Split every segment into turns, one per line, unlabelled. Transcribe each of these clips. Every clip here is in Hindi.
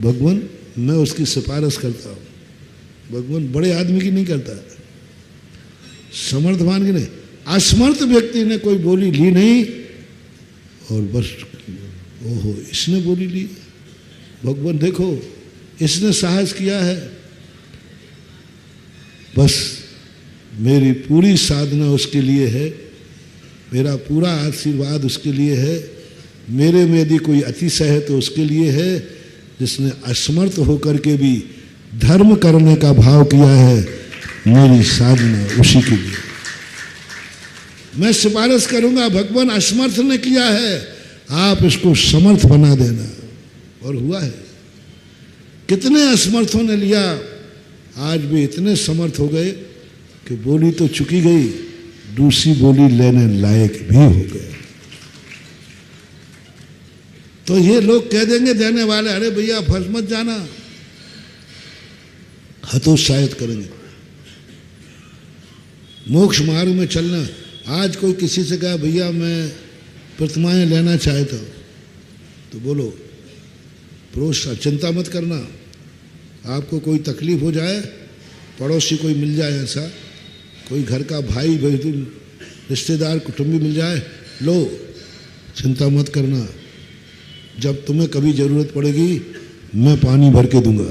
भगवान मैं उसकी सिफारिश करता हूँ। भगवान बड़े आदमी की नहीं करता, समर्थवान की नहीं। असमर्थ व्यक्ति ने कोई बोली ली नहीं और बस ओहो इसने बोली ली। भगवान देखो इसने साहस किया है, बस मेरी पूरी साधना उसके लिए है, मेरा पूरा आशीर्वाद उसके लिए है। मेरे में यदि कोई अतिशय है तो उसके लिए है, जिसने असमर्थ होकर के भी धर्म करने का भाव किया है। मेरी साधना उसी के लिए। मैं सिफारिश करूंगा, भगवान असमर्थ ने किया है, आप इसको समर्थ बना देना। और हुआ है। कितने असमर्थों ने लिया, आज भी इतने समर्थ हो गए कि बोली तो चुकी गई, दूसरी बोली लेने लायक भी हो गए। तो ये लोग कह देंगे देने वाले, अरे भैया फंस मत जाना, हतोत्साहित करेंगे। मोक्ष मार्ग में चलना। आज कोई किसी से कहा भैया मैं प्रतिमाएं लेना चाहता हूं, तो बोलो प्रोत्साह, चिंता मत करना। आपको कोई तकलीफ हो जाए, पड़ोसी कोई मिल जाए, ऐसा कोई घर का भाई बहन रिश्तेदार कुटुंबी मिल जाए, लो चिंता मत करना, जब तुम्हें कभी जरूरत पड़ेगी मैं पानी भर के दूंगा,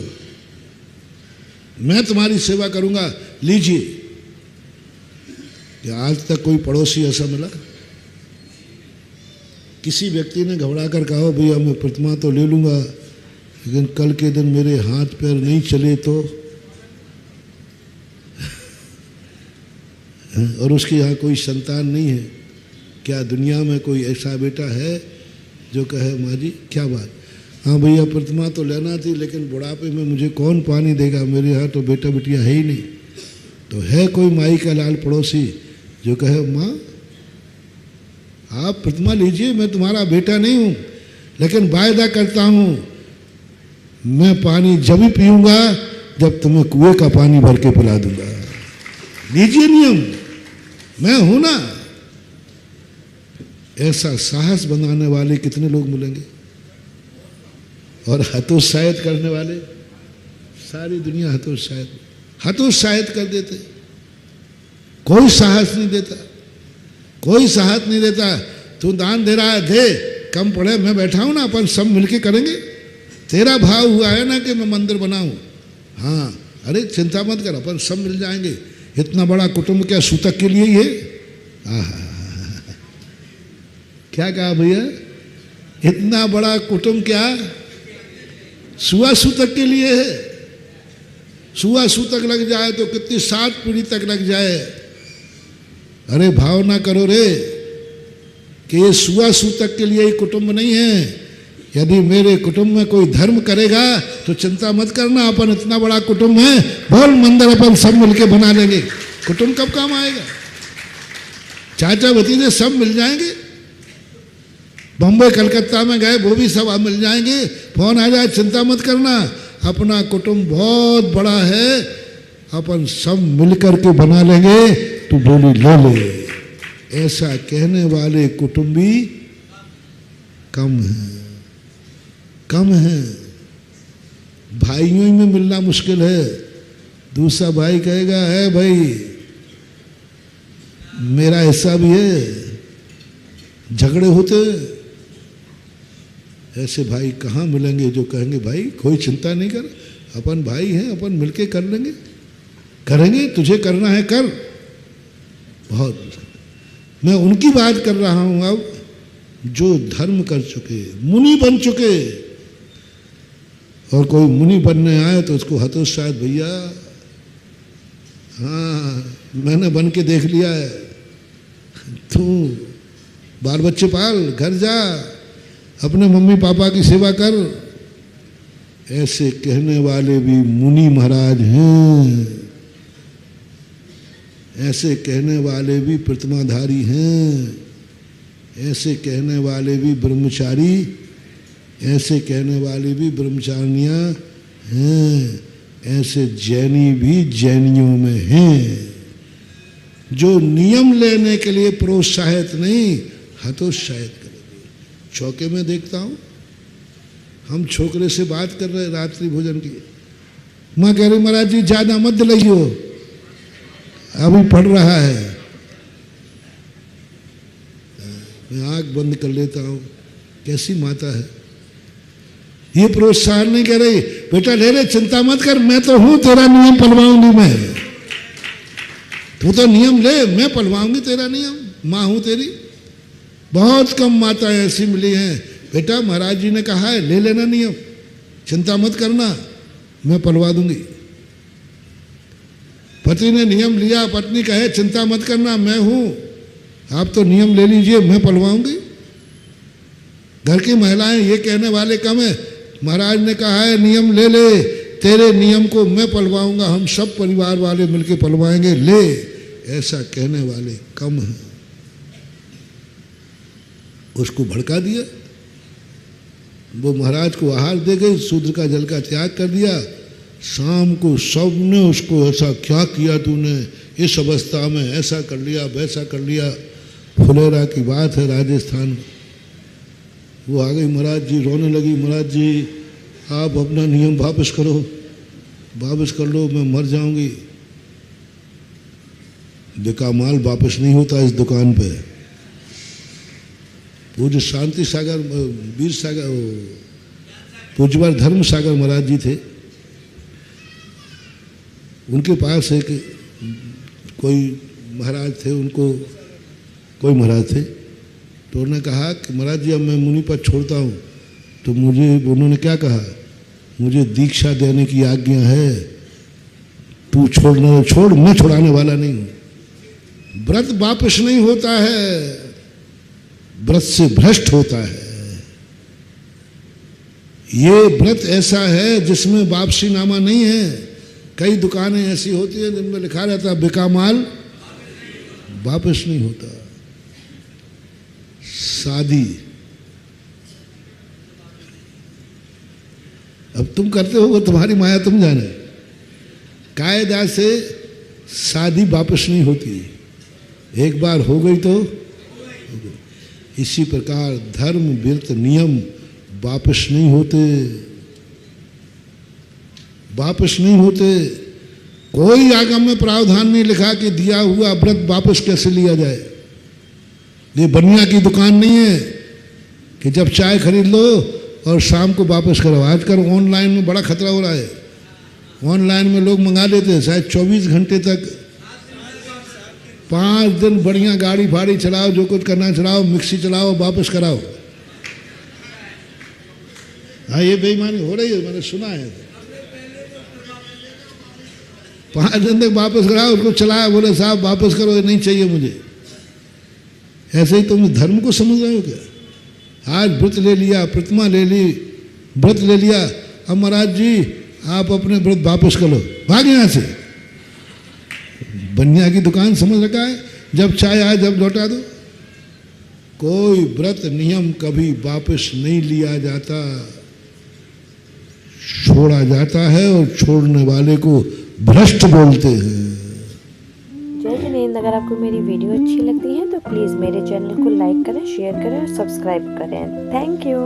मैं तुम्हारी सेवा करूंगा, लीजिए। क्या आज तक कोई पड़ोसी ऐसा मिला? किसी व्यक्ति ने घबरा कर कहा भैया मैं प्रतिमा तो ले लूंगा, लेकिन कल के दिन मेरे हाथ पैर नहीं चले तो, और उसके यहाँ कोई संतान नहीं है। क्या दुनिया में कोई ऐसा बेटा है जो कहे माँ जी क्या बात, हाँ भैया प्रतिमा तो लेना थी, लेकिन बुढ़ापे में मुझे कौन पानी देगा, मेरे यहाँ तो बेटा बेटियाँ है ही नहीं। तो है कोई माई का लाल पड़ोसी जो कहे माँ आप प्रतिमा लीजिए, मैं तुम्हारा बेटा नहीं हूँ, लेकिन वायदा करता हूँ मैं पानी जब ही पीऊँगा जब तुम्हें कुएं का पानी भर के पिला दूंगा। लीजिए नियम, मैं हूं ना। ऐसा साहस बनाने वाले कितने लोग मिलेंगे, और हतोत्साहित करने वाले सारी दुनिया हतोत्साहित कर देते। कोई साहस नहीं देता, कोई साहस नहीं देता। तू दान दे रहा है दे, कम पड़े मैं बैठा हूं ना, अपन सब मिलके करेंगे। तेरा भाव हुआ है ना कि मैं मंदिर बनाऊं, हाँ अरे चिंता मत कर, अपन सब मिल जाएंगे। इतना बड़ा कुटुंब क्या सूतक के लिए ही है? क्या कहा भैया, इतना बड़ा कुटुंब क्या सुआ सूतक के लिए है? सुआ सूतक लग जाए तो कितनी 7 पीढ़ी तक लग जाए। अरे भावना करो रे कि ये सुआ सूतक के लिए ही कुटुंब नहीं है। यदि मेरे कुटुंब में कोई धर्म करेगा तो चिंता मत करना, अपन इतना बड़ा कुटुंब है, बोल मंदिर अपन सब मिलके बना लेंगे। कुटुंब कब काम आएगा? चाचा भतीजे सब मिल जाएंगे। बम्बई कलकत्ता में गए वो भी सब मिल जाएंगे, फोन आ जाए चिंता मत करना, अपना कुटुंब बहुत बड़ा है, अपन सब मिलकर के बना लेंगे, तू बोली ले ले। ऐसा कहने वाले कुटुंबी कम है। भाइयों में मिलना मुश्किल है। दूसरा भाई कहेगा है भाई मेरा हिस्सा भी है, झगड़े होते। ऐसे भाई कहाँ मिलेंगे जो कहेंगे भाई कोई चिंता नहीं कर, अपन भाई हैं, अपन मिलके कर लेंगे, करेंगे, तुझे करना है कर। बहुत मैं उनकी बात कर रहा हूं अब जो धर्म कर चुके, मुनि बन चुके। और कोई मुनि बनने आए तो उसको हतोत्साहित, भैया हाँ मैंने बन के देख लिया है, तू बाल बच्चे पाल, घर जा, अपने मम्मी पापा की सेवा कर। ऐसे कहने वाले भी मुनि महाराज हैं, ऐसे कहने वाले भी प्रतिमाधारी हैं, ऐसे कहने वाले भी ब्रह्मचारी, ऐसे कहने वाले भी ब्रह्मचारियां हैं, ऐसे जैनी भी जैनियों में हैं, जो नियम लेने के लिए प्रोत्साहित नहीं हतोत्साहित करेंगे। चौके में देखता हूं हम छोकरे से बात कर रहे रात्रि भोजन की। माँ कह रही महाराज जी ज़्यादा मत दिलाइयो, अभी पढ़ रहा है। मैं आँख बंद कर लेता हूँ। कैसी माता है। ये प्रोत्साहन नहीं कह रही बेटा ले ले चिंता मत कर, मैं तो हूँ, तेरा नियम पलवाऊंगी मैं। तू तो नियम ले, मैं पलवाऊंगी तेरा नियम, माँ हूँ तेरी। बहुत कम माताएं ऐसी मिली हैं, बेटा महाराज जी ने कहा है ले लेना नियम, चिंता मत करना, मैं पलवा दूंगी। पति ने नियम लिया, पत्नी कहे चिंता मत करना मैं हूं, आप तो नियम ले लीजिए, मैं पलवाऊंगी। घर की महिलाएं ये कहने वाले कम है, महाराज ने कहा है नियम ले ले, तेरे नियम को मैं पलवाऊंगा, हम सब परिवार वाले मिलकर पलवाएंगे, ले, ऐसा कहने वाले कम हैं। उसको भड़का दिया, वो महाराज को आहार दे गई, शूद्र का जल का त्याग कर दिया। शाम को सबने उसको ऐसा क्या किया तूने, इस अवस्था में ऐसा कर लिया वैसा कर लिया। फुलेरा की बात है राजस्थान में। वो आ गई महाराज जी, रोने लगी, महाराज जी आप अपना नियम वापस करो, वापस कर लो, मैं मर जाऊंगी। बिका माल वापस नहीं होता इस दुकान पे। पूज्य शांति सागर वीर सागर पूज्यवर धर्म सागर महाराज जी थे, उनके पास एक कोई महाराज थे, उनको कोई महाराज थे, तो उन्होंने कहा कि महाराज जी अब मैं मुनि पद छोड़ता हूँ। तो मुझे उन्होंने क्या कहा, मुझे दीक्षा देने की आज्ञा है, तू छोड़ना छोड़, मैं छुड़ाने वाला नहीं हूँ। व्रत वापस नहीं होता है, व्रत से भ्रष्ट होता है। ये व्रत ऐसा है जिसमें वापसी नामा नहीं है। कई दुकानें ऐसी होती हैं जिनमें लिखा रहता है बिका माल वापस नहीं होता। शादी अब तुम करते हो वो तुम्हारी माया तुम जाने, कायदा से शादी वापस नहीं होती, एक बार हो गई तो। इसी प्रकार धर्म व्रत नियम वापस नहीं होते, वापस नहीं होते। कोई आगम में प्रावधान नहीं लिखा कि दिया हुआ व्रत वापस कैसे लिया जाए। ये बनिया की दुकान नहीं है कि जब चाय खरीद लो और शाम को वापस करो। आजकल ऑनलाइन में बड़ा खतरा हो रहा है, ऑनलाइन में लोग मंगा लेते हैं, शायद 24 घंटे तक, 5 दिन बढ़िया गाड़ी फाड़ी चलाओ, जो कुछ करना चलाओ, मिक्सी चलाओ, वापस कराओ। हाँ ये बेईमानी हो रही है, मैंने सुना है। 5 दिन तक वापस कराओ, उसको चलाया, बोले साहब वापस करो, ये नहीं चाहिए मुझे। ऐसे ही तुम धर्म को समझ रहे हो क्या। आज व्रत ले लिया, प्रतिमा ले ली, व्रत ले लिया, अब महाराज जी आप अपने व्रत वापस करो, भाग यहाँ से। बनिया की दुकान समझ रखा है, जब चाय आए जब लौटा दो। कोई व्रत नियम कभी वापस नहीं लिया जाता, छोड़ा जाता है, और छोड़ने वाले को भ्रष्ट बोलते हैं।
जय जिनेंद्र, अगर आपको मेरी वीडियो अच्छी लगती है तो प्लीज़ मेरे चैनल को लाइक करें, शेयर करें और सब्सक्राइब करें। Thank you.